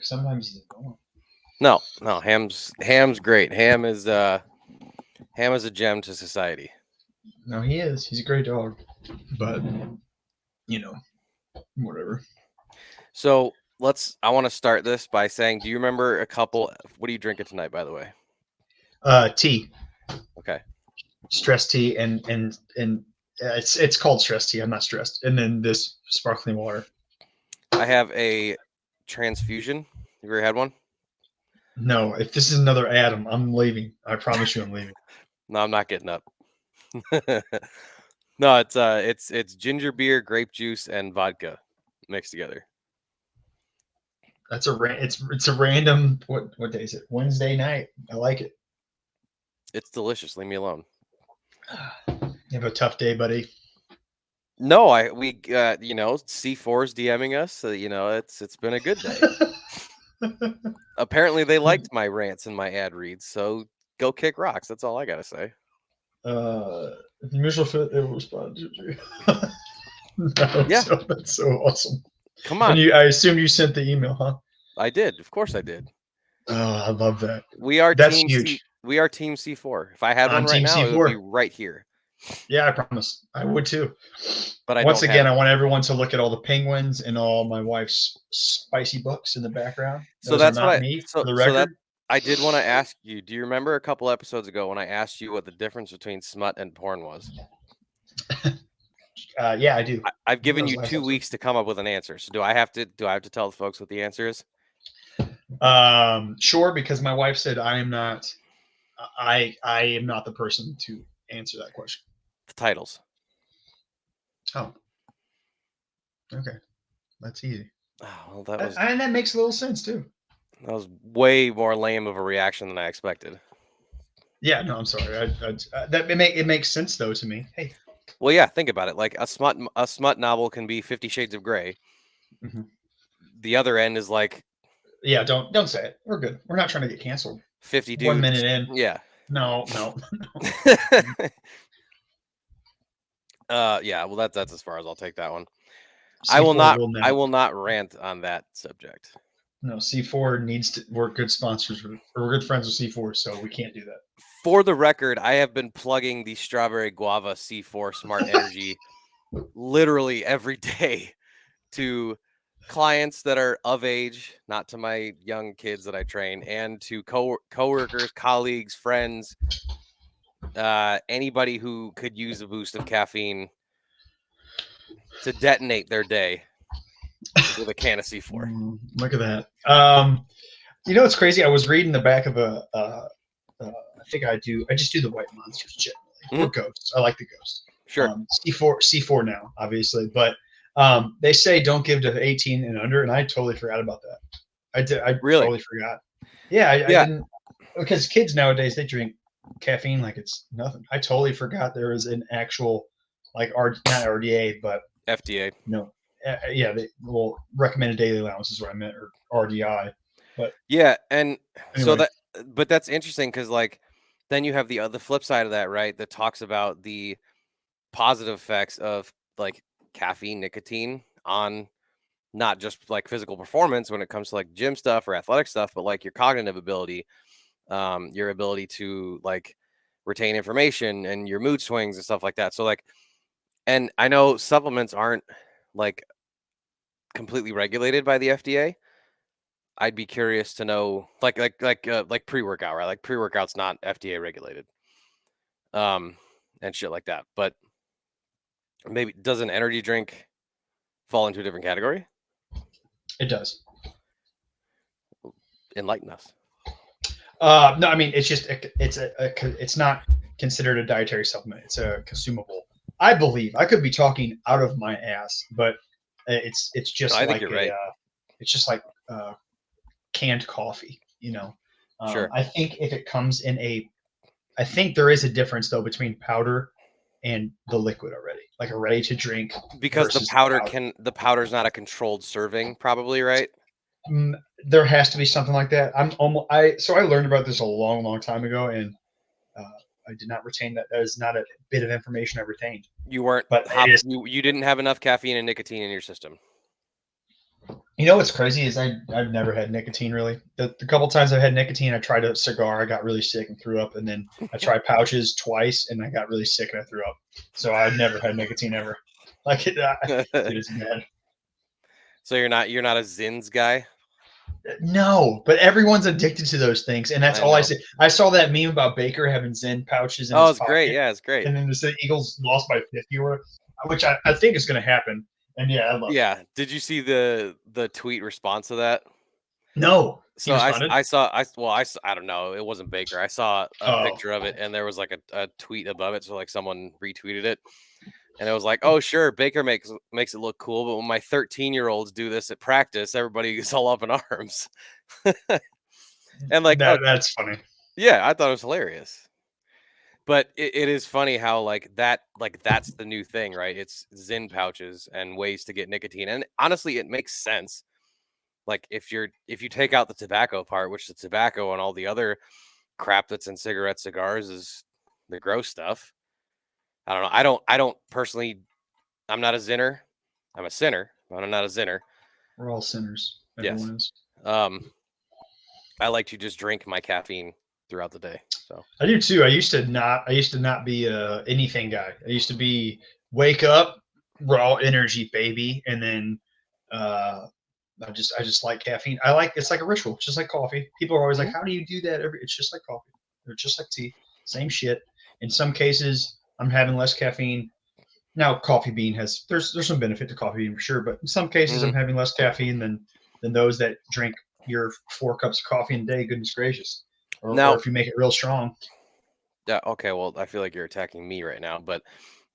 Sometimes he's annoying. No, Ham's great. Ham is a gem to society. No, he is. He's a great dog, but whatever. So I want to start this by saying, do you remember a couple? What are you drinking tonight, by the way? Tea, Okay. stress tea, and it's called stress tea. I'm not stressed. And then this sparkling water. I have a transfusion. Have you ever had one? No, if this is another ad, I'm leaving. I promise you, I'm leaving. No, I'm not getting up. No, it's ginger beer, grape juice, and vodka mixed together. That's it's a random what day is it? Wednesday night. I like it. It's delicious. Leave me alone. You have a tough day, buddy. No, we C4's DMing us. So, it's been a good day. Apparently, they liked my rants and my ad reads. So go kick rocks. That's all I gotta say. If you mutual fit, they will respond to you. No, Yeah. that's so awesome. Come on. And I assume you sent the email, huh? I did. Of course, I did. Oh, I love that. That's team huge. We are Team C4. If I had one right team now, C4. it would be right here. Yeah, I promise. I would too. But once again, I want everyone to look at all the penguins and all my wife's spicy books in the background. So that's not me, for the record. I did want to ask you. Do you remember a couple episodes ago when I asked you what the difference between smut and porn was? Yeah, I do. I've given you 2 weeks to come up with an answer. So do I have to tell the folks what the answer is? Sure, because my wife said I am not the person to answer that question. The titles. Oh. Okay. That's easy. Oh, well, and that makes a little sense too. That was way more lame of a reaction than I expected. Yeah, no, I'm sorry. It makes sense though to me. Hey. Well, yeah, think about it. Like a smut novel can be 50 Shades of Grey. Mm-hmm. The other end is like, yeah, don't say it. We're good. We're not trying to get canceled. 50 dudes. 1 minute in. Yeah. No. Yeah. Well, that's as far as I'll take that one. C4 I will not rant on that subject. No, C4 needs to. We're good sponsors. We're good friends with C4, so we can't do that. For the record, I have been plugging the strawberry guava C4 Smart Energy literally every day to clients that are of age, not to my young kids that I train, and to coworkers, colleagues, friends, anybody who could use a boost of caffeine to detonate their day with a can of C4. Look at that. It's crazy. I was reading the back of I just do the white monsters generally, or ghosts. I like the ghosts. Sure. C4 now, obviously, but they say don't give to 18 and under, and I totally forgot about that. I really totally forgot. Yeah, I didn't, because kids nowadays, they drink caffeine like it's nothing. I totally forgot there was an actual, like, not RDA, but FDA. No, recommended daily allowance is what I meant, or RDI. But yeah, and anyway. But that's interesting because, like, then you have the flip side of that, right? That talks about the positive effects of like caffeine, nicotine on not just like physical performance when it comes to like gym stuff or athletic stuff, but like your cognitive ability, your ability to like retain information and your mood swings and stuff like that. So like, and I know supplements aren't like completely regulated by the FDA. I'd be curious to know, like pre-workout, right? Like pre-workout's not FDA regulated, and shit like that. But maybe does an energy drink fall into a different category? It does. Enlighten us. No, I mean, it's just it's not considered a dietary supplement. It's a consumable. I believe. I could be talking out of my ass, but it's just I think you're right. It's just like canned coffee, Sure. I think if it comes in I think there is a difference though between powder and the liquid already, like a ready to drink. Because the powder's not a controlled serving, probably, right? There has to be something like that. So I learned about this a long, long time ago, and I did not retain that. That is not a bit of information I retained. You weren't, but you didn't have enough caffeine and nicotine in your system. You know what's crazy is I've never had nicotine really. The couple times I've had nicotine, I tried a cigar, I got really sick and threw up, and then I tried pouches twice, and I got really sick and I threw up. So I've never had nicotine ever. Like it, dude, it's bad. So you're not a Zins guy? No, but everyone's addicted to those things, and that's I all I know. see. I saw that meme about Baker having Zen pouches in Oh, his it's great. pocket, Yeah, it's great. and then the Eagles lost by 50 or which I think is going to happen. And yeah, I love it. Yeah. Did you see the tweet response to that? No, he So responded. I don't know. It wasn't Baker. I saw a Oh, picture of it, and there was like a tweet above it. So like someone retweeted it, and it was like, "Oh, sure, Baker makes it look cool, but when my 13-year-olds do this at practice, everybody is all up in arms." And like, oh that's funny. yeah, I thought it was hilarious. But it is funny how that's the new thing, right? It's Zyn pouches and ways to get nicotine, and honestly, it makes sense. Like if you take out the tobacco part, which the tobacco and all the other crap that's in cigarettes, cigars is the gross stuff. I don't know. I don't personally. I'm not a zinner. I'm a sinner, but I'm not a zinner. We're all sinners. Yes. Everyone is. I like to just drink my caffeine throughout the day. So I do too. I used to not be a anything guy. I used to be wake up, raw energy, baby, and then uh, I just like caffeine. I like it's like a ritual, just like coffee. People are always like, Mhm. "How do you do that?" It's just like coffee. They're just like tea. Same shit. In some cases, I'm having less caffeine. Now, coffee bean has there's some benefit to coffee bean for sure, but in some cases, I'm Mhm. having less caffeine than those that drink your 4 cups of coffee in a day. Goodness gracious! Or Now, if you make it real strong. yeah, okay. Well, I feel like you're attacking me right now, but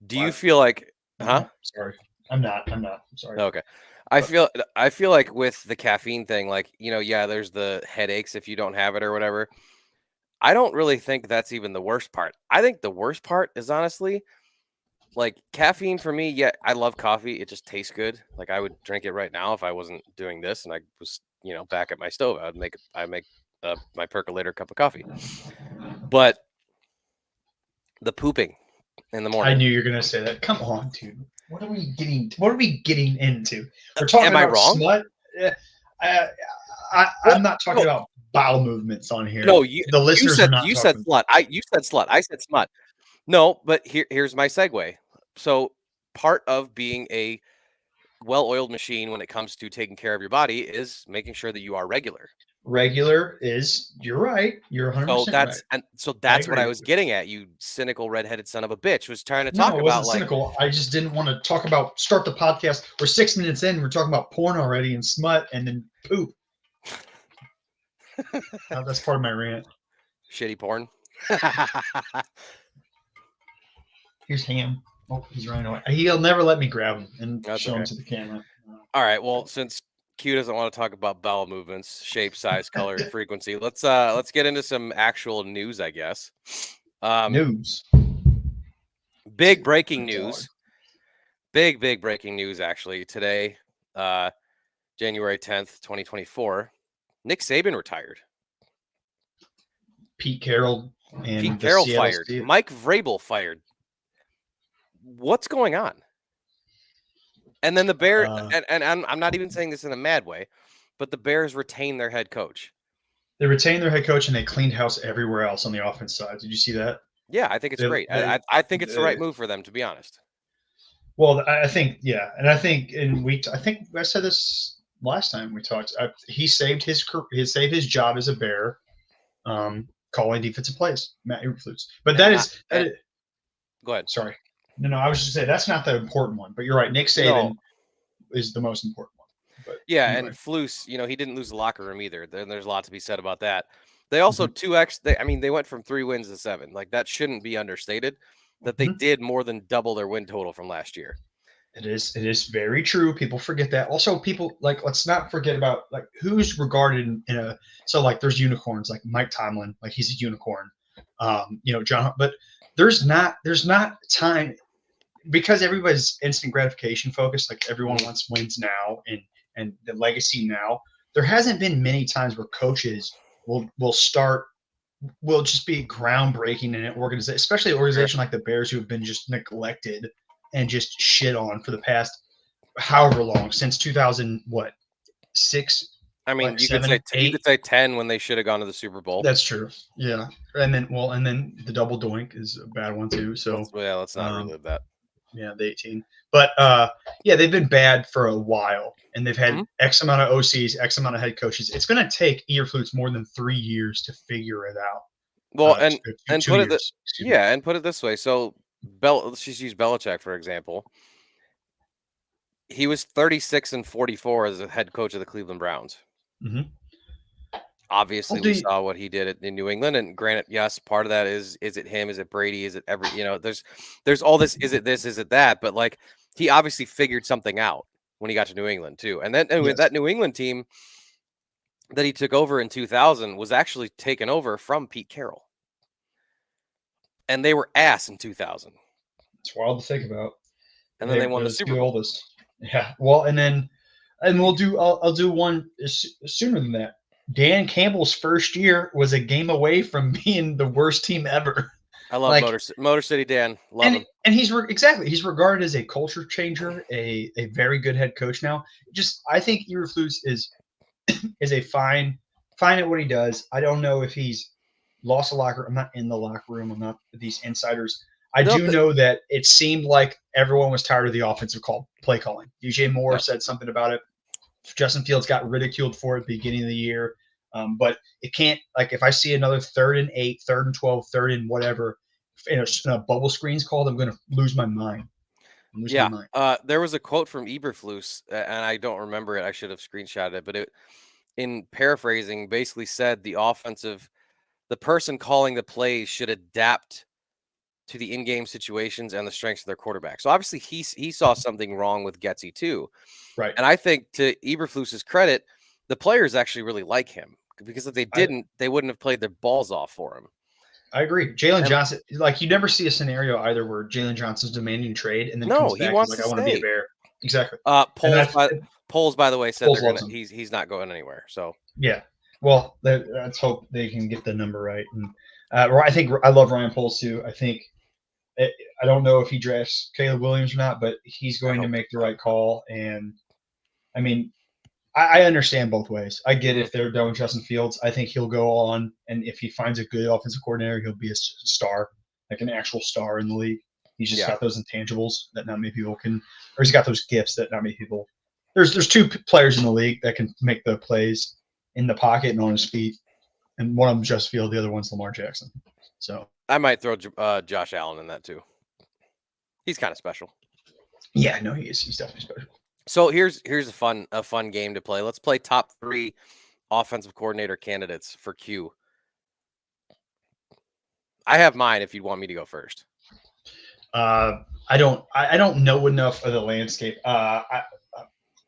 do you What? feel like, huh? No, sorry. I'm not. I'm not. I'm sorry. Okay. But I feel like with the caffeine thing, like, yeah, there's the headaches if you don't have it or whatever. I don't really think that's even the worst part. I think the worst part is honestly like caffeine for me. Yeah, I love coffee. It just tastes good. Like I would drink it right now if I wasn't doing this and I was, back at my stove. I make my percolator cup of coffee. But the pooping in the I morning. knew you were gonna say that. Come on, dude. What are we getting? What are we getting into? We're Am talking I about wrong? smut. Eh, I, Well, I'm not talking no, about bowel movements on here. no, The listeners are not you said talking. slut. You said slut. I said smut. No, but here's my segue. So part of being a well-oiled machine when it comes to taking care of your body is making sure that you are regular. Regular is. You're right. You're 100% right. So I that's what agree I with was you. getting at. You cynical redheaded son of a bitch was trying to No, talk it about wasn't like, cynical. I just didn't want to talk about start the podcast. We're 6 minutes in. We're talking about porn already and smut and then poop. That's part of my rant. shitty porn. Here's Ham. Oh, he's running away. He'll never let me grab him and That's show him okay. to the camera. All right. Well, since Q doesn't want to talk about bowel movements, shape, size, color, and frequency, let's get into some actual news, I guess. News. Big breaking My dog. news. Big breaking news actually today, January 10th, 2024. Nick Saban retired. Pete Carroll Pete and the Carroll Seattle fired. Sea. Mike Vrabel fired. What's going on? And then the Bears, and I'm not even saying this in a mad way, but the Bears retain their head coach. They retained their head coach and they cleaned house everywhere else on the offense side. Did you see that? Yeah, I think it's great. I think it's the right move for them, to be honest. Well, I think yeah, and I think I think I said this last time we talked. He saved his job as a Bear, calling defensive plays, Matt Eberflus. But And that is go ahead. sorry, no, I was just saying that's not the important one. But you're right, Nick No, Saban is the most important one. But yeah, anyway, and Flus, he didn't lose the locker room either. There's a lot to be said about that. They also mhm, they went from 3 wins to 7. Like that shouldn't be understated. That they mhm. did more than double their win total from last year. It is very true. People forget that. Also, people like let's not forget about like who's regarded in a so like there's unicorns like Mike Tomlin, like he's a unicorn. John, but there's not time because everybody's instant gratification focused. Like everyone Mhm. wants wins now and the legacy now. There hasn't been many times where coaches will just be groundbreaking in an organization, especially an Sure. organization like the Bears who have been just neglected and just shit on for the past however long since 2000 what 6, I mean, like you could say 7, you 8. could say 10 when they should have gone to the Super Bowl. That's true. Yeah, and then the double doink is a bad one too. So, Let's not um, relive that. yeah, the 18. But yeah, they've been bad for a while, and they've had Mhm. X amount of OCs, X amount of head coaches. It's going to take Eberflus more than 3 years to figure it out. Well, and 2 put it years, excuse me. yeah, and put it this way. So let's just use Belichick for example. He was 36-44 as a head coach of the Cleveland Browns. Mm-hmm. Well, Obviously, we saw what he did in New England, and granted, yes, part of that is it him? Is it Brady? Is it there's all this, is it this, is it that? But like he obviously figured something out when he got to New England too. And then with yes, that New England team that he took over in 2000 was actually taken over from Pete Carroll. And they were ass in 2000. it's wild to think about. And then they won They're the the Super two Bowl. oldest. Yeah. Well, and we'll do. I'll do one sooner than that. Dan Campbell's first year was a game away from being the worst team ever. I love Like, Motor City Dan. Love him. and he's regarded as a culture changer, a very good head coach now. Just I think Eberflus is a fine at what he does. I don't know if he's lost the locker. I'm not in the locker room. I'm not these insiders. I No, do know that it seemed like everyone was tired of the offensive play calling. DJ Moore yes. said something about it. Justin Fields got ridiculed for it at the beginning of the year. But it can't, like, if I see another 3rd and 8, 3rd and 12, 3rd and whatever, in a bubble screens called, I'm going to lose my mind. Yeah. There was a quote from Eberflus, and I don't remember it. I should have screenshotted it, but it, in paraphrasing, basically said the person calling the plays should adapt to the in-game situations and the strengths of their quarterback. So obviously he saw something wrong with Getsy too. Right. And I think, to Eberflus's credit, the players actually really like him, because if they didn't, they wouldn't have played their balls off for him. I agree. Jalen Johnson, like, you never see a scenario either where Jalen Johnson's demanding trade and then No, comes he back and is wants like, to I want to be a stay. Bear. Exactly. Polls, by the way, said Foles loves him. he's not going anywhere. So Yeah. Well, let's hope they can get the number right. And I think I love Ryan Poles too. I don't know if he drafts Caleb Williams or not, but he's going to make the right call. And I mean, I understand both ways. I get if they're done with Justin Fields. I think he'll go on, and if he finds a good offensive coordinator, he'll be a star, like an actual star in the league. He's just got those intangibles that not many people can, or he's got those gifts that not many people. There's 2 players in the league that can make the plays in the pocket and on his feet, and one of them Justin Field, the other one's Lamar Jackson. So I might throw Josh Allen in that too. He's kind of special. Yeah, no, he is. He's definitely special. So here's a fun game to play. Let's play top 3 offensive coordinator candidates for Q. I have mine if you want me to go first. I don't know enough of the landscape. I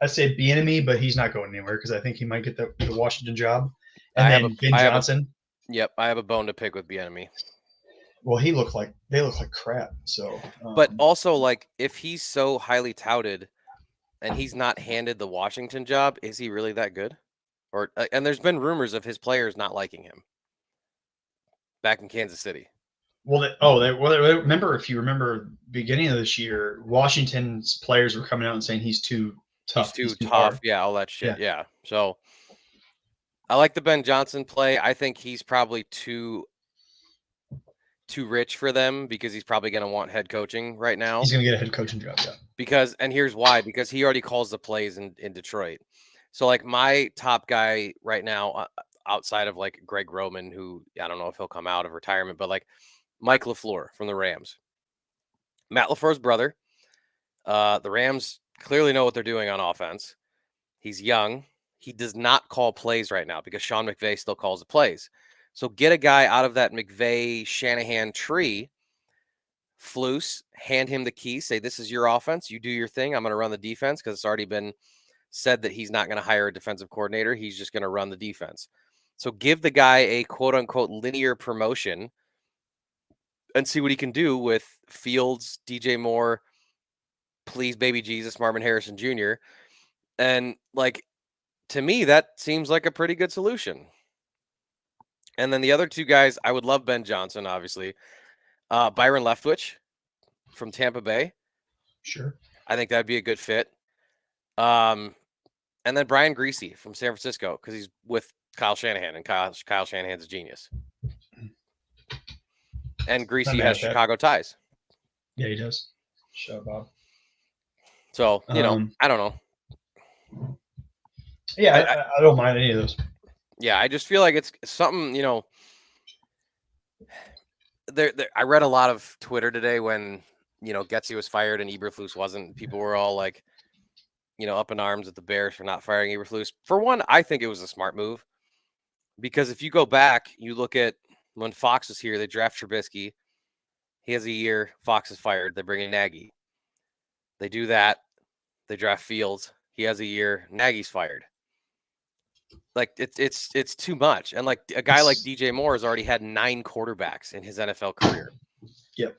say Bieniemy, but he's not going anywhere because I think he might get the Washington job. And then Ben Johnson. Yep, I have a bone to pick with Bieniemy. Well, they look like crap. So, but also, like, if he's so highly touted and he's not handed the Washington job, is he really that good? Or and there's been rumors of his players not liking him back in Kansas City. Well, remember, if you remember, beginning of this year, Washington's players were coming out and saying he's too tough. He's too tough. Hard. Yeah, all that shit. Yeah. So I like the Ben Johnson play. I think he's probably too rich for them because he's probably going to want head coaching right now. He's going to get a head coaching job, yeah. And here's why: because he already calls the plays in Detroit. So, like, my top guy right now, outside of like Greg Roman, who I don't know if he'll come out of retirement, but like Mike LaFleur from the Rams, Matt LaFleur's brother. The Rams clearly know what they're doing on offense. He's young. He does not call plays right now because Sean McVay still calls the plays. So get a guy out of that McVay-Shanahan tree, Flus, hand him the key, say, this is your offense. You do your thing. I'm going to run the defense, because it's already been said that he's not going to hire a defensive coordinator. He's just going to run the defense. So give the guy a quote-unquote linear promotion and see what he can do with Fields, DJ Moore, please, baby Jesus, Marvin Harrison Jr. And, like, to me, that seems like a pretty good solution. And then the other 2 guys, I would love Ben Johnson, obviously. Byron Leftwich from Tampa Bay. Sure. I think that'd be a good fit. And And then Brian Greasy from San Francisco, because he's with Kyle Shanahan, and Kyle Shanahan's a genius. And Greasy has Chicago ties. Yeah, he does. Shut up, Bob. So, I don't know. Yeah, I don't mind any of those. Yeah, I just feel like it's something, I read a lot of Twitter today when, Getsy was fired and Eberflus wasn't. People were all like, up in arms at the Bears for not firing Eberflus. For one, I think it was a smart move. Because if you go back, you look at when Fox was here, they draft Trubisky. He has a year. Fox is fired. They bring in Nagy. They do that. They draft Fields. He has a year. Nagy's fired. Like it's too much. And like a guy like DJ Moore has already had 9 quarterbacks in his NFL career. Yep.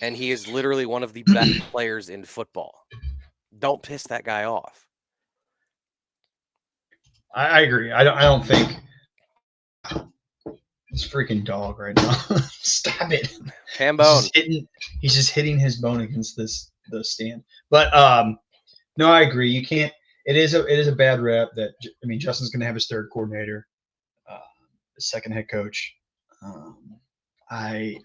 And he is literally one of the best players in football. Don't piss that guy off. I agree. I don't think this freaking dog right now. Stop it. Ham-bone. He's just hitting his bone against the stand. But no, I agree. You can't. It is a bad rep that Justin's going to have his third coordinator, second head coach. I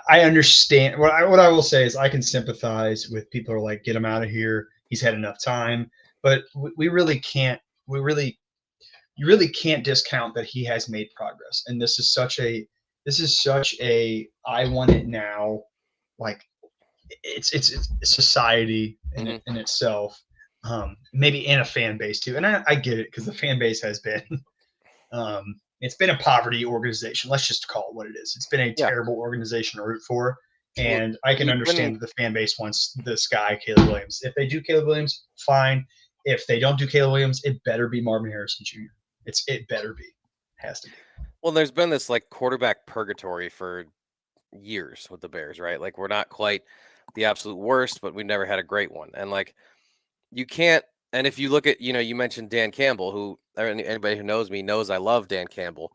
understand. What I will say is I can sympathize with people who are like, get him out of here. He's had enough time. But we really can't. You really can't discount that he has made progress. And this is such a I want it now. Like it's society in itself. Maybe in a fan base too. And I get it because the fan base has been. It's been a poverty organization. Let's just call it what it is. It's been a terrible organization to root for. And I can understand that the fan base wants this guy, Caleb Williams. If they do Caleb Williams, fine. If they don't do Caleb Williams, it better be Marvin Harrison Jr. It better be. Has to be. Well, there's been this like quarterback purgatory for years with the Bears, right? Like we're not quite the absolute worst, but we've never had a great one. And like you can't. And if you look at, you mentioned Dan Campbell, who anybody who knows me knows I love Dan Campbell.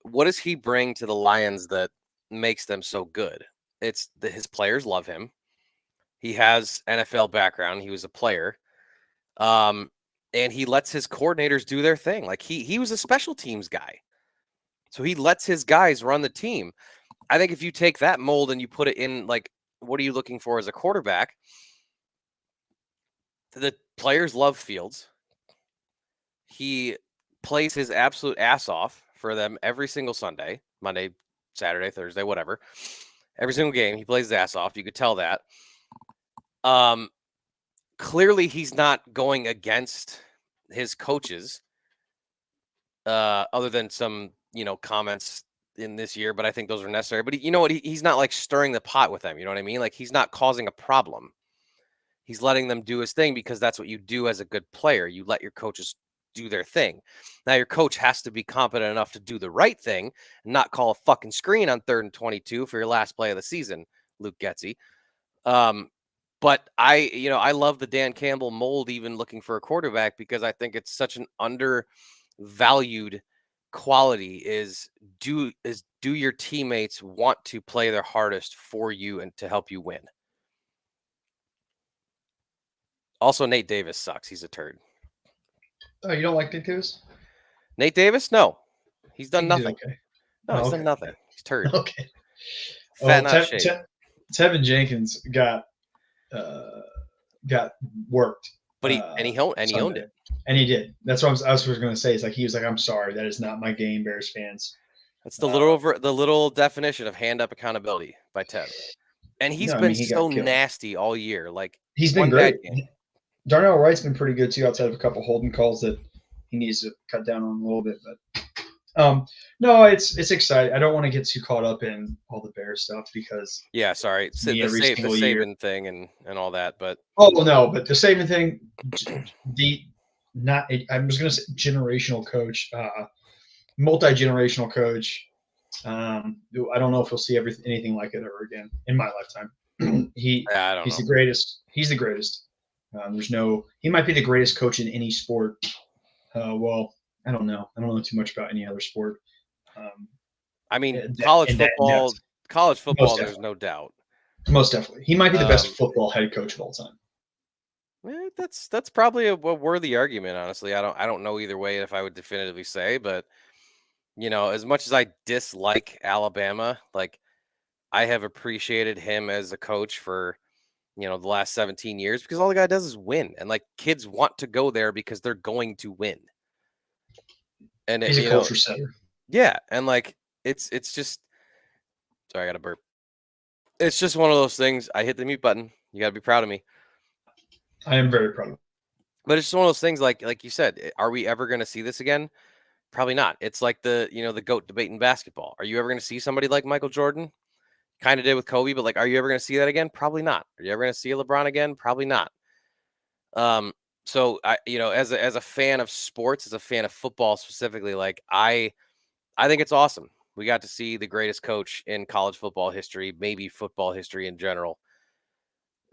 What does he bring to the Lions that makes them so good? It's his players love him. He has NFL background. He was a player. And he lets his coordinators do their thing. Like he was a special teams guy. So he lets his guys run the team. I think if you take that mold and you put it in, like, what are you looking for as a quarterback? The players love Fields. He plays his absolute ass off for them every single Sunday, Monday, Saturday, Thursday, whatever. Every single game, he plays his ass off. You could tell that. Clearly, he's not going against his coaches, other than some, comments in this year. But I think those are necessary. But you know what? He's not like stirring the pot with them. You know what I mean? Like he's not causing a problem. He's letting them do his thing because that's what you do as a good player. You let your coaches do their thing. Now your coach has to be competent enough to do the right thing and not call a fucking screen on 3rd and 22 for your last play of the season, Luke Getsy. But I love the Dan Campbell mold, even looking for a quarterback, because I think it's such an undervalued quality is do your teammates want to play their hardest for you and to help you win? Also, Nate Davis sucks. He's a turd. Oh, you don't like Nate Davis? Nate Davis? No. He's done nothing. Okay. No, he's done nothing. He's turd. Okay. Fat, not shaved. Tevin Jenkins got worked. But he owned it. And he did. That's what I was going to say. It's like he was like, "I'm sorry, that is not my game, Bears fans." That's the little definition of hand up accountability by Tev. And he's been so nasty all year. Like he's been great. Darnell Wright's been pretty good too, outside of a couple holding calls that he needs to cut down on a little bit. But no, it's exciting. I don't want to get too caught up in all the Bears stuff because the Saban thing and all that. But no, but the Saban thing, I was going to say generational coach, multi-generational coach. I don't know if we'll see anything like it ever again in my lifetime. He's the greatest. He's the greatest. He might be the greatest coach in any sport. Well, I don't know. I don't know too much about any other sport. College football, there's no doubt. Most definitely. He might be the best football head coach of all time. That's probably a worthy argument, honestly. I don't know either way if I would definitively say, but as much as I dislike Alabama, like I have appreciated him as a coach for the last 17 years because all the guy does is win, and like kids want to go there because they're going to win. And He's a culture setter. yeah, and like it's just sorry, I got to burp. It's just one of those things. I hit the mute button. You got to be proud of me. I am very proud of him. But it's just one of those things, like you said, are we ever going to see this again? Probably not. It's like the GOAT debate in basketball. Are you ever going to see somebody like Michael Jordan? Kind of did with Kobe, but like, are you ever going to see that again? Probably not. Are you ever going to see LeBron again? Probably not. So I, as a fan of sports, as a fan of football specifically, like I think it's awesome. We got to see the greatest coach in college football history, maybe football history in general,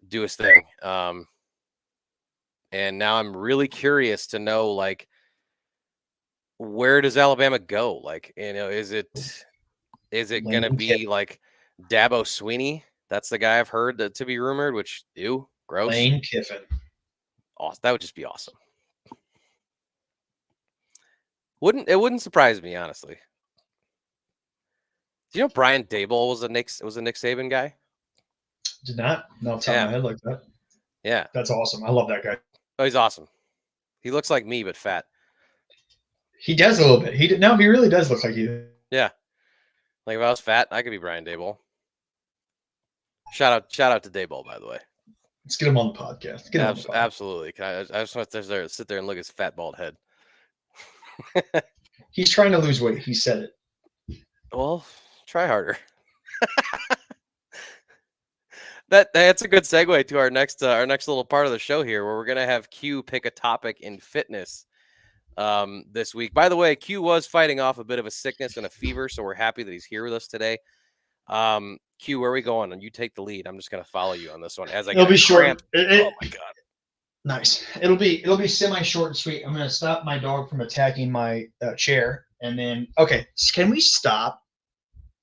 do his thing. And now I'm really curious to know, like, where does Alabama go? Like, is it going to be like Dabo Sweeney? That's the guy I've heard to be rumored, which, ew, gross. Lane Kiffin. Awesome. That would just be awesome. Wouldn't surprise me, honestly. Do you know Brian Daboll was a Nick Saban guy? Did not. No, top of my head like that. Yeah. That's awesome. I love that guy. Oh, he's awesome. He looks like me, but fat. He does a little bit. He really does look like you. Yeah. Like if I was fat, I could be Brian Daboll. Shout out to Daboll, by the way. Let's get him on the podcast. Get him on the podcast. Absolutely. I just want to sit there and look at his fat bald head. He's trying to lose weight. He said it. Well, try harder. That's a good segue to our next little part of the show here, where we're gonna have Q pick a topic in fitness this week. By the way, Q was fighting off a bit of a sickness and a fever, so we're happy that he's here with us today. Q, where are we going? And you take the lead. I'm just gonna follow you on this one as I It'll be short. Oh my god. Nice. It'll be semi short and sweet. I'm gonna stop my dog from attacking my chair, and then okay. Can we stop?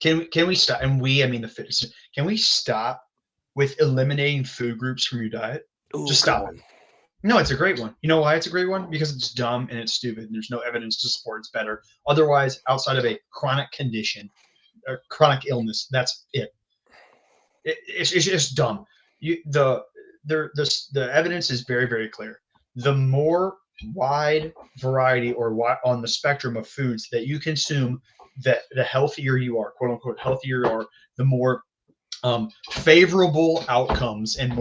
Can we stop? And I mean the fitness. Can we stop with eliminating food groups from your diet? Ooh, just stop it. No, it's a great one. You know why it's a great one? Because it's dumb and it's stupid. And there's no evidence to support it's better. Otherwise, outside of a chronic condition or chronic illness, that's it. It's just dumb. The evidence is very, very clear. The more wide variety or on the spectrum of foods that you consume, that the healthier you are, quote unquote, healthier you are, the more favorable outcomes and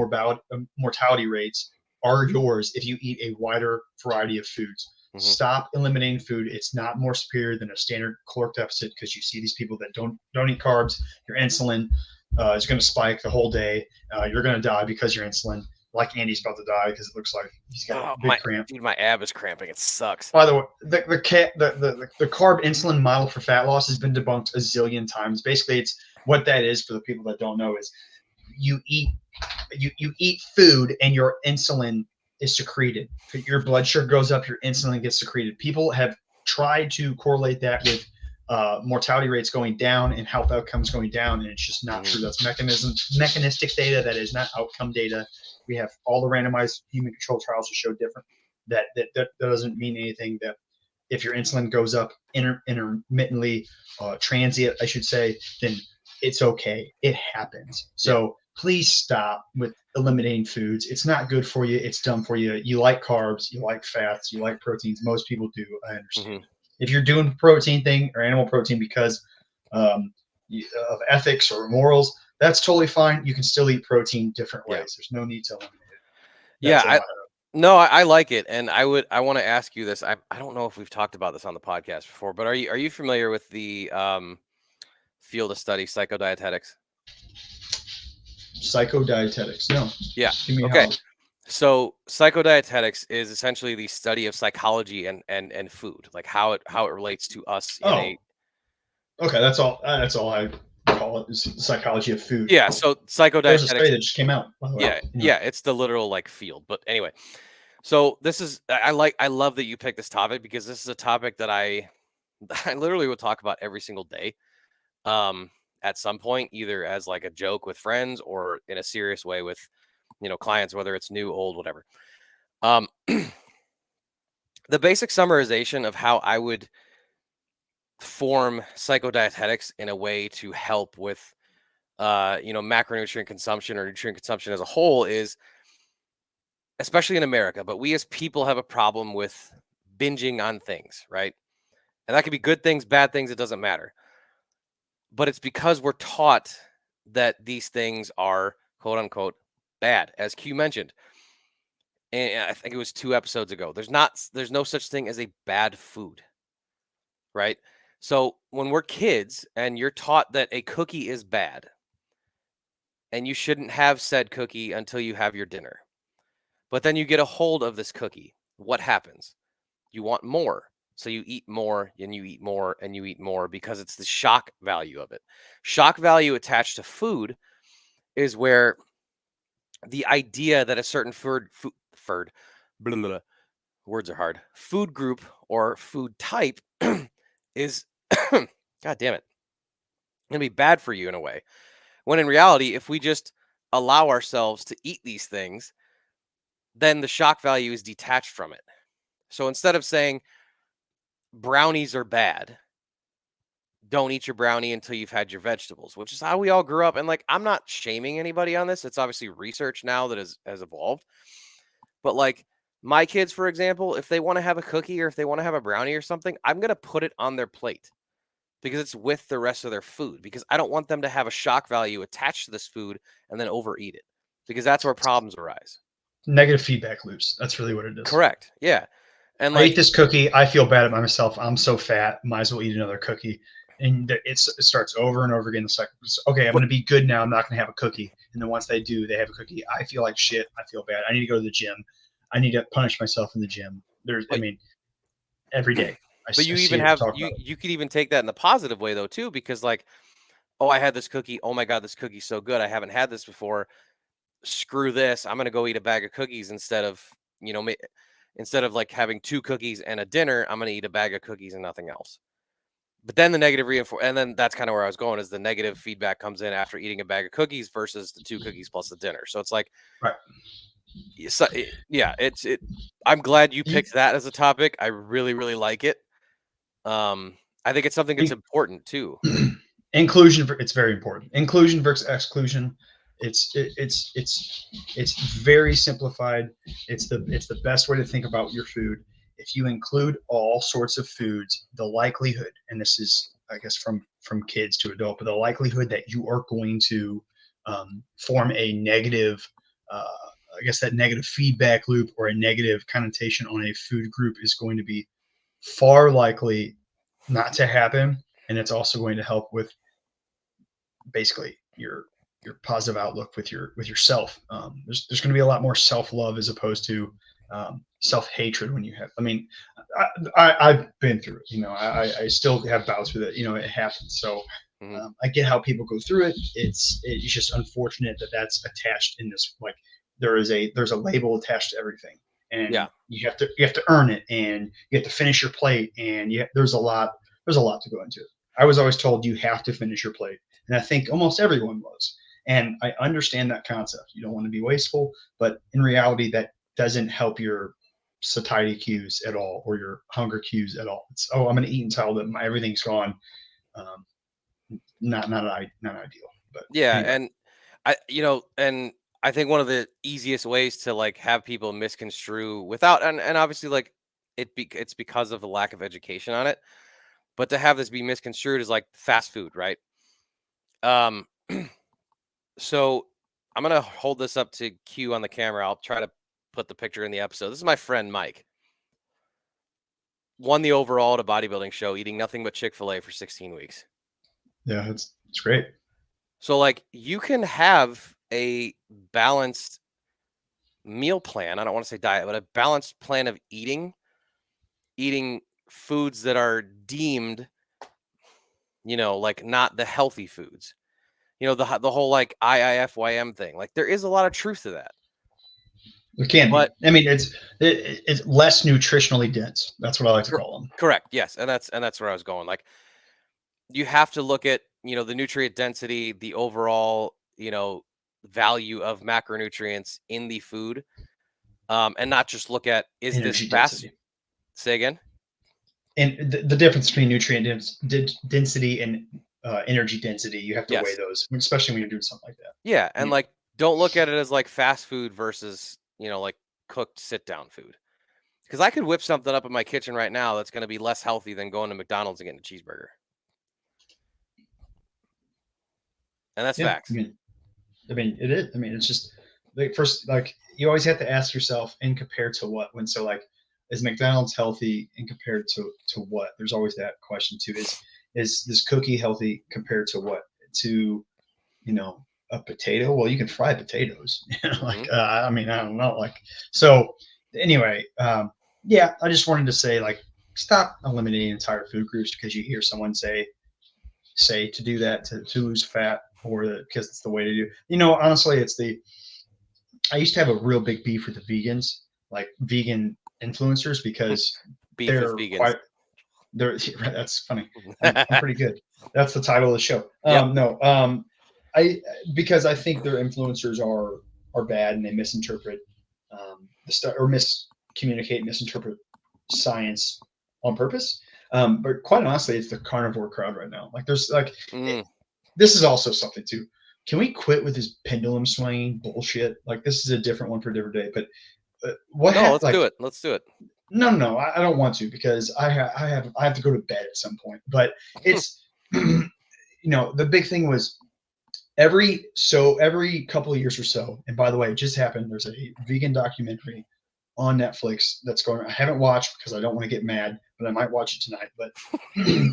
mortality rates are yours if you eat a wider variety of foods. Mm-hmm. Stop eliminating food. It's not more superior than a standard caloric deficit, because you see these people that don't eat carbs. Your insulin is going to spike the whole day. You're going to die because your insulin. Like Andy's about to die because it looks like he's got a big cramp. Dude, my ab is cramping. It sucks. By the way, the carb insulin model for fat loss has been debunked a zillion times. Basically, it's what that is for the people that don't know is you eat food and your insulin is secreted. Your blood sugar goes up, your insulin gets secreted. People have tried to correlate that with mortality rates going down and health outcomes going down, and it's just not true. That's mechanistic data. That is not outcome data. We have all the randomized human control trials to show different. That doesn't mean anything. That if your insulin goes up intermittently, transient, I should say, then it's okay. It happens. So please stop with eliminating foods. It's not good for you. It's dumb for you. You like carbs, you like fats, you like proteins. Most people do. I understand. Mm-hmm. If you're doing protein thing or animal protein because of ethics or morals, that's totally fine. You can still eat protein different ways. There's no need to eliminate it. I like it. And I want to ask you this. I don't know if we've talked about this on the podcast before, but are you familiar with the field of study, psychodietetics? Psychodietetics. No. Yeah. Okay. So psychodietetics is essentially the study of psychology and food, like how it relates to us. Okay. That's all I call it, is psychology of food. Yeah. So psychodietetics. There's a study that just came out. Yeah. It's the literal like field. But anyway, so this is, I love that you picked this topic, because this is a topic that I literally would talk about every single day. At some point, either as like a joke with friends or in a serious way with, clients, whether it's new, old, whatever. The basic summarization of how I would form psychodietetics in a way to help with macronutrient consumption or nutrient consumption as a whole is, especially in America, but we as people have a problem with binging on things, right? And that could be good things, bad things, it doesn't matter. But it's because we're taught that these things are quote unquote bad, as Q mentioned. And I think it was 2 episodes ago. There's no such thing as a bad food, right? So when we're kids and you're taught that a cookie is bad and you shouldn't have said cookie until you have your dinner. But then you get a hold of this cookie. What happens? You want more. So you eat more and you eat more and you eat more because it's the shock value of it. Shock value attached to food is where the idea that a certain blah, blah, blah, words are hard, food group or food type is, God damn it, going to be bad for you in a way. When in reality, if we just allow ourselves to eat these things, then the shock value is detached from it. So instead of saying brownies are bad, don't eat your brownie until you've had your vegetables, which is how we all grew up. And like, I'm not shaming anybody on this. It's obviously research now that has evolved. But like my kids, for example, if they want to have a cookie or if they want to have a brownie or something, I'm going to put it on their plate because it's with the rest of their food, because I don't want them to have a shock value attached to this food and then overeat it, because that's where problems arise. Negative feedback loops. That's really what it is. Correct. Yeah. And I eat like, this cookie. I feel bad about myself. I'm so fat. Might as well eat another cookie. And it starts over and over again. It's like, okay, I'm but going to be good now. I'm not going to have a cookie. And then once they do, they have a cookie. I feel like shit. I feel bad. I need to go to the gym. I need to punish myself in the gym. I but mean, every day but I you see even it and have talk about you could even take that in the positive way though too, because like, oh, I had this cookie. Oh my God, this cookie's so good. I haven't had this before. Screw this. I'm gonna go eat a bag of cookies instead of, instead of like having 2 cookies and a dinner, I'm gonna eat a bag of cookies and nothing else. But then the negative reinforce, and then that's kind of where I was going, is the negative feedback comes in after eating a bag of cookies versus the 2 cookies plus the dinner. So it's like, right. yeah, I'm glad you You, picked that as a topic. I really, really like it. I think it's something that's important too. inclusion, it's very important. Inclusion versus exclusion. It's very simplified. It's the best way to think about your food. If you include all sorts of foods, the likelihood, and this is, I guess, from kids to adult, but the likelihood that you are going to form a negative, I guess, that negative feedback loop or a negative connotation on a food group is going to be far likely not to happen, and it's also going to help with basically your positive outlook with yourself. There's going to be a lot more self love as opposed to self hatred when you have. I mean, I've been through it. I still have bouts with it. It happens. So Mhm. I get how people go through it. It's just unfortunate that that's attached in this. Like there's a label attached to everything, and Yeah. you have to earn it, and you have to finish your plate, and there's a lot to go into it. I was always told you have to finish your plate, and I think almost everyone was. And I understand that concept. You don't want to be wasteful, but in reality, that doesn't help your satiety cues at all or your hunger cues at all. It's, oh, I'm going to eat until everything's gone. Um, not ideal. But Yeah, anyway, and and I think one of the easiest ways to like have people misconstrue without, and obviously like it's because of the lack of education on it, but to have this be misconstrued is like fast food, right? Um so I'm going to hold this up to Q on the camera. I'll try to put the picture in the episode. This is my friend Mike. Won the overall at a bodybuilding show eating nothing but Chick-fil-A for 16 weeks. yeah, it's great. So like you can have a balanced meal plan. I don't want to say diet, but a balanced plan of eating foods that are deemed, like not the healthy foods. The whole like IIFYM thing. Like there is a lot of truth to that. It can be. But I mean, it's less nutritionally dense. That's what I like to call them. correct. Yes, and that's where I was going. Like you have to look at, the nutrient density, the overall, value of macronutrients in the food. and not just look at, is this energy fast? density. Say again. And the difference between nutrient density and energy density, you have to weigh Yes. those, especially when you're doing something like that. Yeah, and Yeah. like, don't look at it as like fast food versus, like cooked sit down food. Because I could whip something up in my kitchen right now that's going to be less healthy than going to McDonald's and getting a cheeseburger. And that's Yeah. facts. I mean, it is. I mean, it's just like first, like you always have to ask yourself, in compared to what? When so like, is McDonald's healthy and compared to what? There's always that question too. Is this cookie healthy compared to what? To a potato? Well, you can fry potatoes. Hmm. I mean, I don't know. Like so. Anyway, yeah, I just wanted to say like, stop eliminating entire food groups because you hear someone say to do that to lose fat or because it's the way to do. Honestly, I used to have a real big beef with the vegans, like vegan influencers, because Beef with they're vegans. quite they're that's funny. I'm pretty good. That's the title of the show. Yep. No, I because I think their influencers are bad and they misinterpret the stuff or misinterpret science on purpose. But quite honestly, it's the carnivore crowd right now. Like there's like Mm. this is also something too. Can we quit with this pendulum swinging bullshit? Like this is a different one for a different day. But what No, happened? let's do Like it. Let's do it. no, I don't want to because I have to go to bed at some point. But it's the big thing was every couple of years or so. And by the way, it just happened. There's a vegan documentary on Netflix that's going. I haven't watched because I don't want to get mad, but I might watch it tonight. But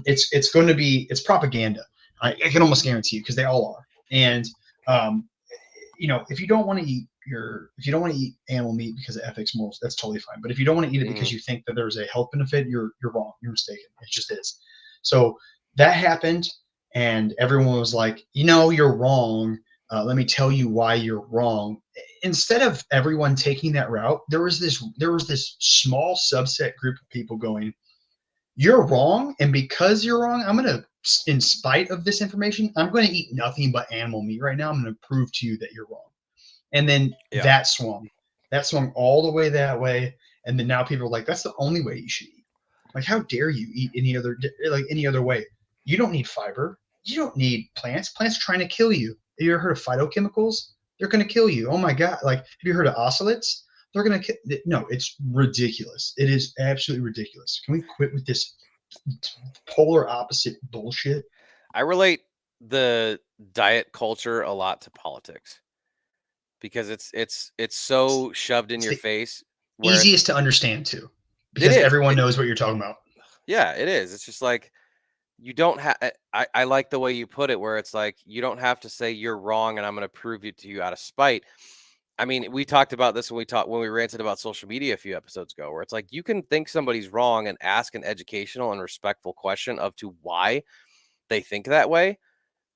it's going to be it's propaganda. I can almost guarantee you because they all are. And um, if you don't want to eat if you don't want to eat animal meat because of ethics, morals, that's totally fine. But if you don't want to eat it because Hmm. you think that there's a health benefit, you're wrong. You're mistaken. It just is. So that happened, and everyone was like, you're wrong. Let me tell you why you're wrong. Instead of everyone taking that route, there was this small subset group of people going, you're wrong, and because you're wrong, I'm going to, in spite of this information, I'm going to eat nothing but animal meat right now. I'm going to prove to you that you're wrong. And then Yeah. that swung all the way that way. And then now people are like, that's the only way you should eat. Like, how dare you eat any other way? You don't need fiber. You don't need plants. Plants are trying to kill you. Have you ever heard of phytochemicals? They're going to kill you. Oh my God. Like, have you heard of oxalates? They're going to kill. No, it's ridiculous. It is absolutely ridiculous. Can we quit with this polar opposite bullshit? I relate the diet culture a lot to politics because it's so shoved in It's your the face where easiest to understand too, it because is. everyone knows what you're talking about. Yeah, it is. It's just like you don't have. I like the way you put it, where it's like you don't have to say you're wrong, and I'm going to prove it to you out of spite. I mean, we talked about this when we ranted about social media a few episodes ago, where it's like you can think somebody's wrong and ask an educational and respectful question of to why they think that way,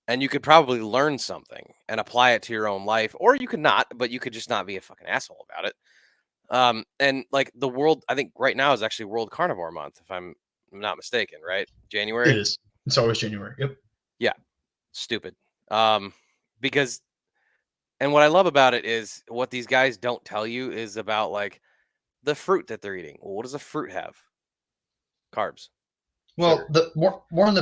and you could probably learn something and apply it to your own life, or you could not, but you could just not be a fucking asshole about it. And like the world, I think right now is actually World Carnivore Month, if I'm not mistaken, right? It January. is. It's always January. Yep. Yeah, stupid. Because and what I love about it is what these guys don't tell you is about like the fruit that they're eating. Well, what does a fruit have? Carbs, Well, sugar. the one of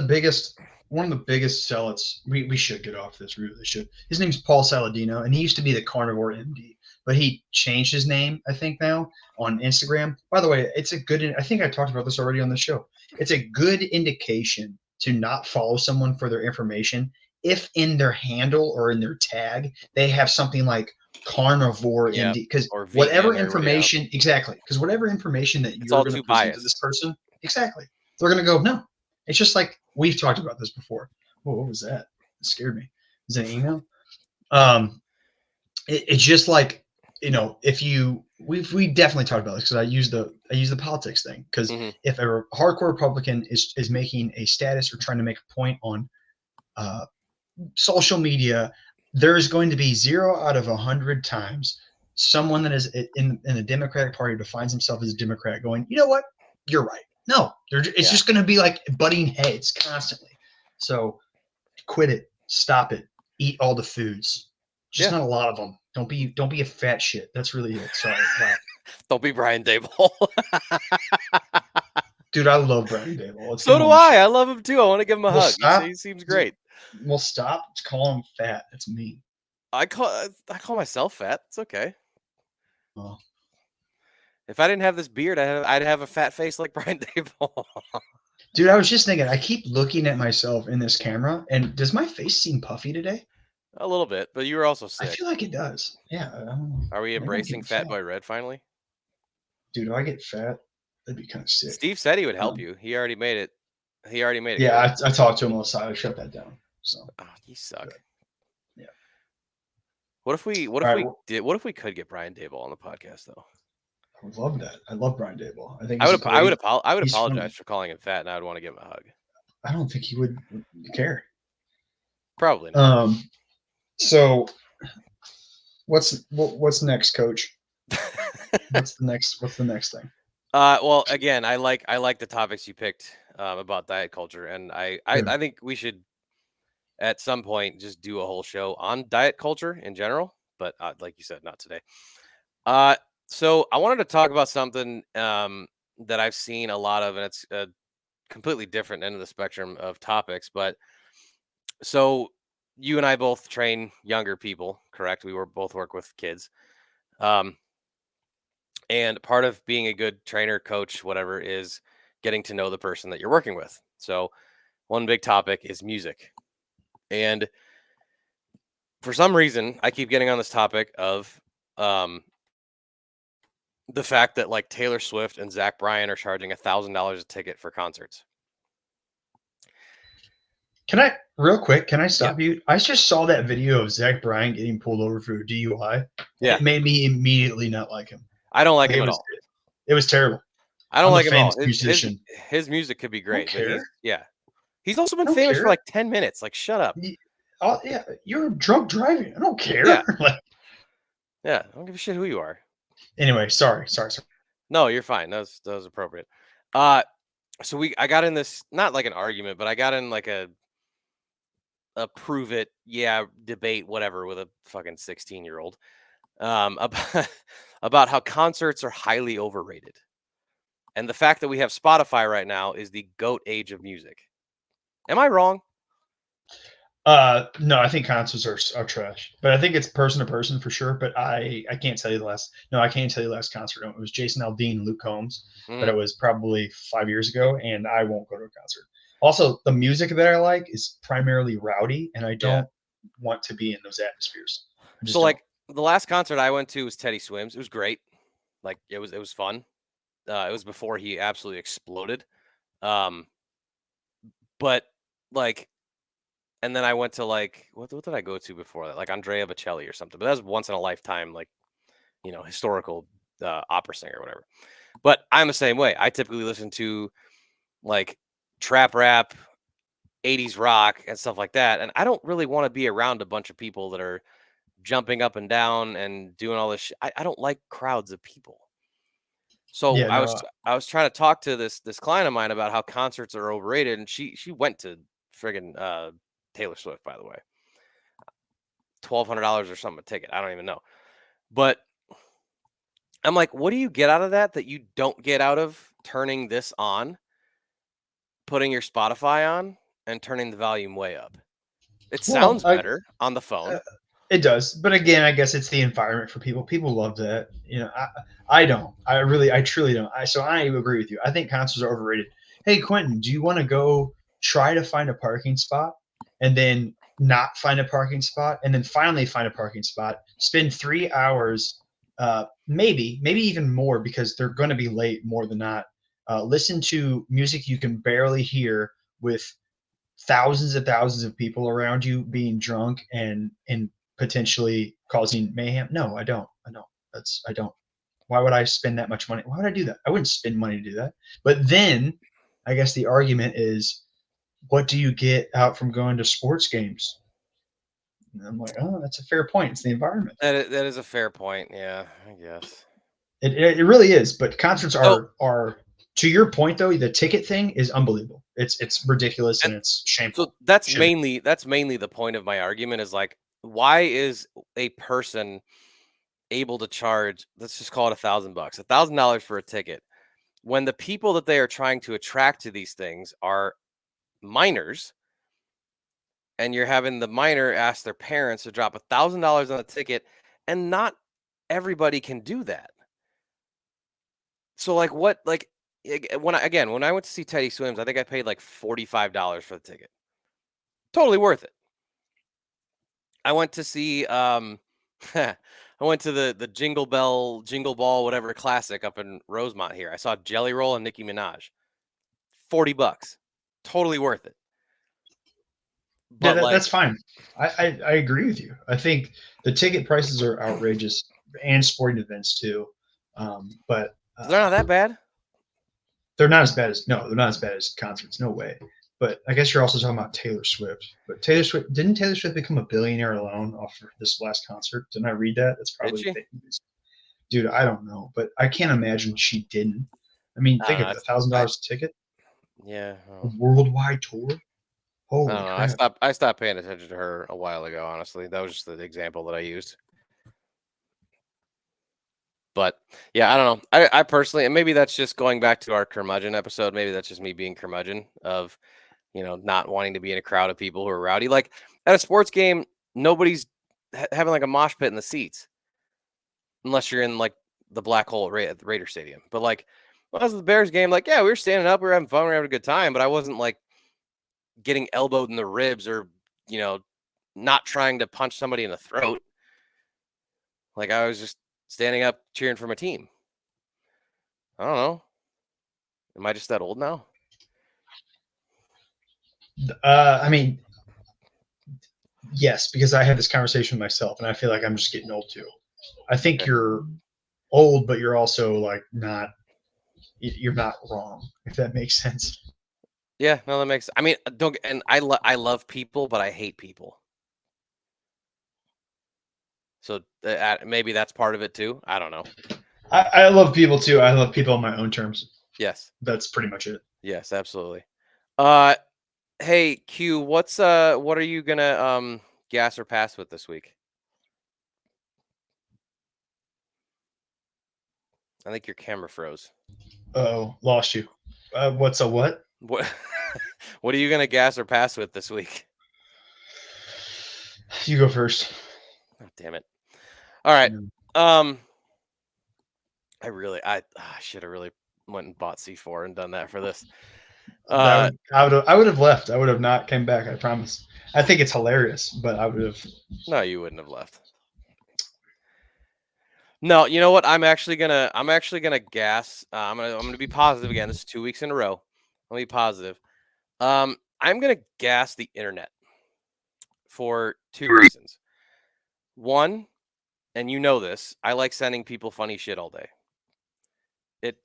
the biggest zealots. We should get off this. We really should. His name's Paul Saladino, and he used to be the Carnivore MD, but he changed his name, I think, now on Instagram. By the way, it's a good. I think I talked about this already on the show. It's a good indication to not follow someone for their information if in their handle or in their tag they have something like Carnivore Yeah, MD, because or whatever vegan or yeah, information exactly, because whatever information that it's you're all going to too present to this biased. person, exactly, they're going to go, no. It's just like we've talked about this before. Whoa, what was that? It scared me. Is it an email? Um, it's just like, if we definitely talked about this because I use the politics thing, because Hmm. if a hardcore Republican is making a status or trying to make a point on uh, social media, there is going to be 0 out of 100 times someone that is in the Democratic Party defines himself as a Democrat going, you know what, you're right. No, it's Yeah, just going to be like butting heads constantly. So quit it, stop it, eat all the foods. Just not a lot of them. Don't be a fat shit. That's really it. Sorry. Wow. Don't be Brian Dable. Dude, I love Brian Dable. Let's get So do home and I. shit. I love him too. I want to give him a Well, hug. stop. He seems great. Well, stop calling him fat. That's mean. I call myself fat. It's okay. Oh. If I didn't have this beard, I'd have a fat face like Brian Dable. Dude, I was just thinking, I keep looking at myself in this camera, and does my face seem puffy today? A little bit, but you were also I sick. feel like it does. Yeah. I don't know. Are we Maybe I'm embracing getting Fat Boy Red finally? Dude, if I get fat, that'd be kind of sick. Steve said he would help you. He already made it. He already made it. Yeah, I talked to him on the side. I shut that down. So. Oh, you suck. But, yeah. What if we could get Brian Dable on the podcast though? I would love that. I love Brian Dable. I think I would he's apologize funny. for calling him fat, and I would want to give him a hug. I don't think he would care. Probably not. So what's next, Coach? What's the next thing? Well, again, I like the topics you picked about diet culture, and I think we should at some point just do a whole show on diet culture in general, but like you said, not today. So I wanted to talk about something that I've seen a lot of, and it's a completely different end of the spectrum of topics. But so you and I both train younger people, correct? We both work with kids. And part of being a good trainer, coach, whatever, is getting to know the person that you're working with. So one big topic is music. And for some reason, I keep getting on this topic of the fact that like Taylor Swift and Zach Bryan are charging $1,000 a ticket for concerts. Can I stop you? I just saw that video of Zach Bryan getting pulled over for a DUI. Yeah. It made me immediately not like him. I don't like him at all. It was terrible. I don't like him at all. His music could be great. But he's also been famous for like 10 minutes. Like, shut up. Yeah, you're drunk driving. I don't care. Yeah. Yeah, I don't give a shit who you are. Anyway, sorry. No, you're fine. That was appropriate. So I got in this, not like an argument, but I got in like a prove it, debate, whatever, with a fucking 16-year-old about how concerts are highly overrated. And the fact that we have Spotify right now is the GOAT age of music. Am I wrong? No, I think concerts are trash, but I think it's person to person for sure. But I can't tell you the last. No, I can't tell you the last concert. It was Jason Aldean and Luke Combs, but it was probably 5 years ago, and I won't go to a concert. Also, the music that I like is primarily rowdy, and I don't want to be in those atmospheres. So, like the last concert I went to was Teddy Swims. It was great. Like it was fun. It was before he absolutely exploded. But like. And then I went to like what did I go to before that? Like Andrea Bocelli or something. But that was once in a lifetime, like historical opera singer or whatever. But I'm the same way. I typically listen to like trap rap, 80s rock, and stuff like that. And I don't really want to be around a bunch of people that are jumping up and down and doing all this shit. I don't like crowds of people. So I was trying to talk to this client of mine about how concerts are overrated, and she went to friggin' Taylor Swift, by the way, $1,200 or something a ticket. I don't even know, but I'm like, what do you get out of that you don't get out of turning this on, putting your Spotify on, and turning the volume way up? It sounds better on the phone. It does, but again, I guess it's the environment for people. People love that. I don't. I truly don't. So I agree with you. I think concerts are overrated. Hey, Quentin, do you want to go try to find a parking spot? And then not find a parking spot, and then finally find a parking spot, spend 3 hours, maybe even more, because they're going to be late more than not. Listen to music you can barely hear with thousands of people around you being drunk and potentially causing mayhem. No, I don't. I don't. Why would I spend that much money? Why would I do that? I wouldn't spend money to do that. But then I guess the argument is, what do you get out from going to sports games? And I'm like, oh, that's a fair point. It's the environment. That is a fair point. Yeah, I guess. It really is. But concerts are to your point though. The ticket thing is unbelievable. It's ridiculous and it's shameful. So that's mainly the point of my argument is like, why is a person able to charge, let's just call it $1,000, $1,000 for a ticket, when the people that they are trying to attract to these things are minors, and you're having the minor ask their parents to drop $1,000 on a ticket, and not everybody can do that. So like what like when I went to see Teddy Swims, I think I paid like $45 for the ticket. Totally worth it. I went to see I went to the Jingle Ball whatever classic up in Rosemont here. I saw Jelly Roll and Nicki Minaj. $40. Totally worth it. Yeah, But like that's fine. I agree with you. I think the ticket prices are outrageous, and sporting events too. But they're not that bad. they're not as bad as they're not as bad as concerts. No way. But I guess you're also talking about Taylor Swift. But didn't Taylor Swift become a billionaire alone off of this last concert? Didn't I read that? That's Did probably she? fake news. Dude, I don't know, but I can't imagine she didn't. I mean, I think don't of know. it, $1,000 a ticket, Yeah. a worldwide tour. I Holy don't know. I crap! stopped. I stopped paying attention to her a while ago. Honestly, that was just the example that I used. But yeah, I don't know. I personally, and maybe that's just going back to our curmudgeon episode. Maybe that's just me being curmudgeon of not wanting to be in a crowd of people who are rowdy. Like at a sports game, nobody's having like a mosh pit in the seats unless you're in like the black hole at the Raider Stadium. But like when I was at the Bears game, like yeah, we were standing up, we were having fun, we were having a good time, but I wasn't like getting elbowed in the ribs or you know not trying to punch somebody in the throat. Like I was just standing up cheering for my team. I don't know. Am I just that old now? I mean, yes, because I had this conversation with myself, and I feel like I'm just getting old too. I think Okay. you're old, but you're also like not. You're not wrong, if that makes sense. Yeah, no, that makes. I mean, don't. And I love people, but I hate people. So maybe that's part of it too. I don't know. I love people too. I love people on my own terms. Yes. That's pretty much it. Yes, absolutely. Uh, hey Q, what are you gonna gas or pass with this week? I think your camera froze. Oh, lost you. What's a what? What what are you gonna gas or pass with this week? You go first. Oh, damn it. All right. Yeah. I should have really went and bought C4 and done that for this. I would have left. I would have not came back. I promise. I think it's hilarious, but I would have. No, you wouldn't have left. No, you know what? I'm actually gonna gas. I'm gonna be positive again. This is 2 weeks in a row. I'll be positive. I'm gonna gas the internet for two reasons. One, and you know this, I like sending people funny shit all day.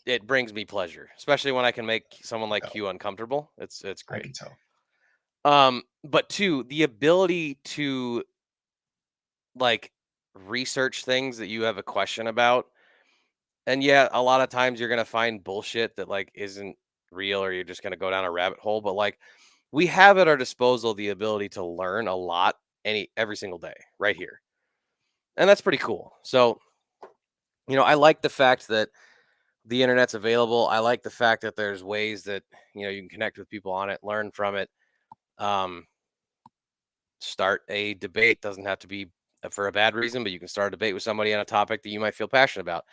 It brings me pleasure, especially when I can make someone like Q uncomfortable. It's I great. can tell. But two, the ability to like research things that you have a question about. And yeah, a lot of times you're gonna find bullshit that like isn't real, or you're just gonna go down a rabbit hole. But like we have at our disposal the ability to learn a lot every single day right here. And that's pretty cool. So, I like the fact that the internet's available. I like the fact that there's ways that you can connect with people on it, learn from it, um, start a debate. Doesn't have to be for a bad reason, but you can start a debate with somebody on a topic that you might feel passionate about.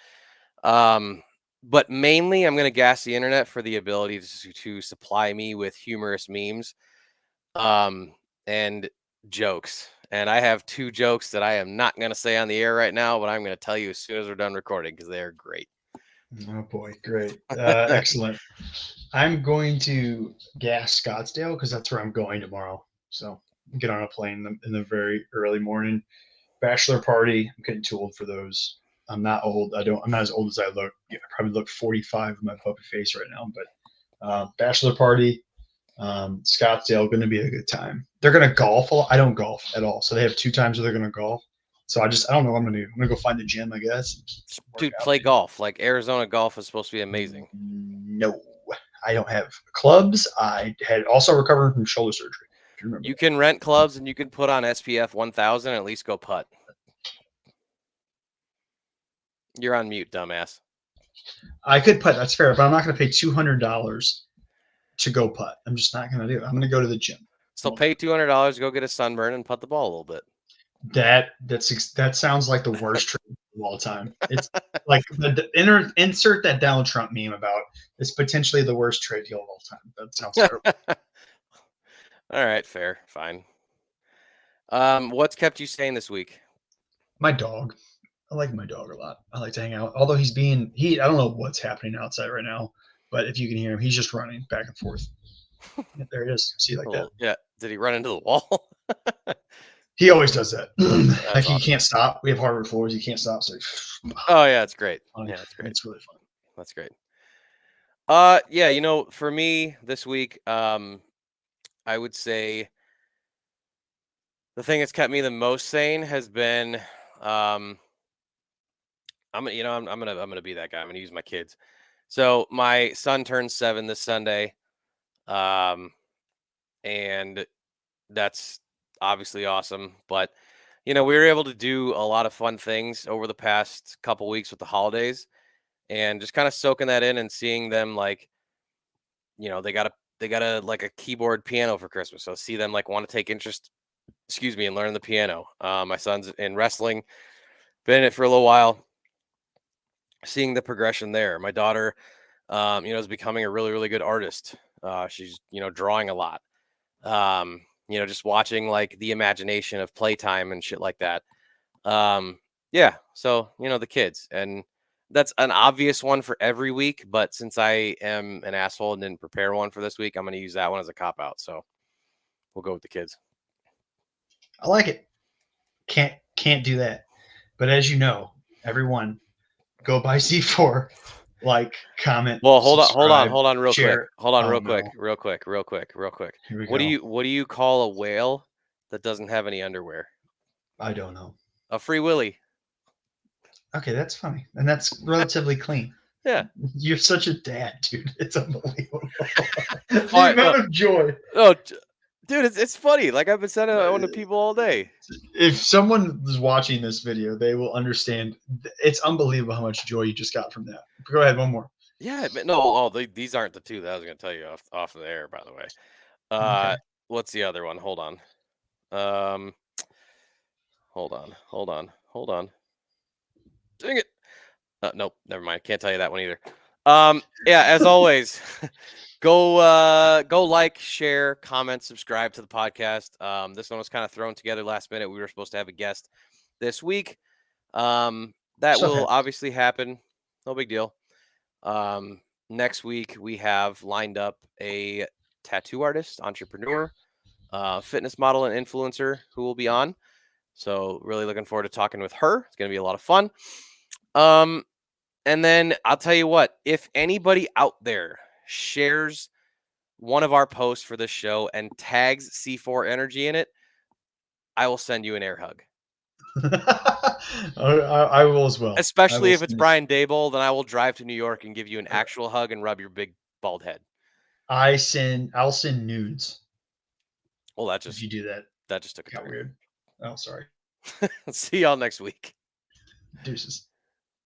But mainly, I'm going to gas the internet for the ability to supply me with humorous memes, and jokes. And I have two jokes that I am not going to say on the air right now, but I'm going to tell you as soon as we're done recording because they are great. Oh boy, great, excellent. I'm going to gas Scottsdale because that's where I'm going tomorrow. So get on a plane in the very early morning. Bachelor party. I'm getting too old for those. I'm not old. I'm not as old as I look. I probably look 45 with my puppy face right now. But bachelor party, Scottsdale, going to be a good time. They're going to golf a lot. I don't golf at all, so they have 2 times where they're going to golf. So I don't know what I'm going to do. I'm going to go find the gym, I guess. Dude, play golf. Like Arizona golf is supposed to be amazing. No, I don't have clubs. I had also recovered from shoulder surgery. remember You that. can rent clubs and you can put on SPF 1000 and at least go putt. You're on mute, dumbass. I could putt. That's fair, but I'm not going to pay $200 to go putt. I'm just not going to do it. I'm going to go to the gym. So pay $200 to go get a sunburn and putt the ball a little bit. That sounds like the worst trade of all time. It's like insert that Donald Trump meme about it's potentially the worst trade deal of all time. That sounds terrible. All right, fair, fine. What's kept you sane this week? My dog. I like my dog a lot. I like to hang out. Although I don't know what's happening outside right now, but if you can hear him, he's just running back and forth. Yeah, there it is. See, like that. Yeah. Did he run into the wall? He always does that. Like he awesome. can't stop. We have hardwood floors. He can't stop. So Oh yeah, it's great. Yeah, it's great. It's really fun. That's great. Yeah, for me this week, I would say the thing that's kept me the most sane has been, I'm gonna be that guy. I'm gonna use my kids. So my son turns 7 this Sunday, and that's obviously awesome. But we were able to do a lot of fun things over the past couple weeks with the holidays, and just kind of soaking that in and seeing them like, they got a like a keyboard piano for Christmas. So see them like want to take interest, in learning the piano. My son's in wrestling, been in it for a little while. Seeing the progression there. My daughter, is becoming a really, really good artist. She's, drawing a lot. Just watching like the imagination of playtime and shit like that. Yeah. So, the kids. And that's an obvious one for every week. But since I am an asshole and didn't prepare one for this week, I'm going to use that one as a cop out. So we'll go with the kids. I like it. Can't do that. But as you know, everyone, go buy C4, like, comment. Well, hold subscribe, on, real share. quick. Hold on, Oh, real no. quick. Here we What do go. you call a whale that doesn't have any underwear? I don't know. A free willy. Okay, that's funny, and that's relatively clean. Yeah. You're such a dad, dude. It's unbelievable. The right, amount of joy. Oh, dude, it's funny. Like I've been sending it on to people all day. If someone is watching this video, they will understand. It's unbelievable how much joy you just got from that. Go ahead, one more. Yeah, no, these aren't the two that I was going to tell you off of the air, by the way. Okay. What's the other one? Hold on. Hold on. Dang it. Nope, never mind. Can't tell you that one either. Yeah, as always, go like, share, comment, subscribe to the podcast. This one was kind of thrown together last minute. We were supposed to have a guest this week. That will obviously happen. No big deal. Next week we have lined up a tattoo artist, entrepreneur, fitness model, and influencer who will be on. So really looking forward to talking with her. It's going to be a lot of fun. And then I'll tell you what, if anybody out there shares one of our posts for this show and tags C4 Energy in it, I will send you an air hug. I will as well. Especially if it's Brian Daboll, then I will drive to New York and give you an actual hug and rub your big bald head. I'll send nudes. Well, if you do that. That just took a turn. Weird. Oh, sorry. See y'all next week. Deuces.